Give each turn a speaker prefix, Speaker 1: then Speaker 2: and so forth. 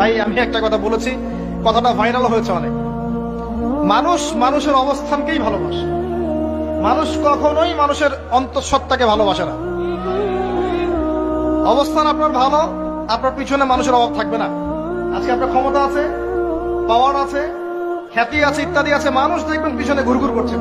Speaker 1: ভাই আমি একটা কথা বলেছি, কথাটা ভাইরাল হয়েছে অনেক। মানুষ মানুষের অবস্থানকেই ভালোবাসে, মানুষ কখনোই মানুষের অন্তঃসত্ত্বাকে ভালোবাসে না। অবস্থান আপনার ভালো, আপনার পিছনে মানুষের অভাব থাকবে না। আজকে আপনার ক্ষমতা আছে, পাওয়ার আছে, খ্যাতি আছে, ইত্যাদি আছে, মানুষ দেখবেন পিছনে ঘুরঘুর করছে।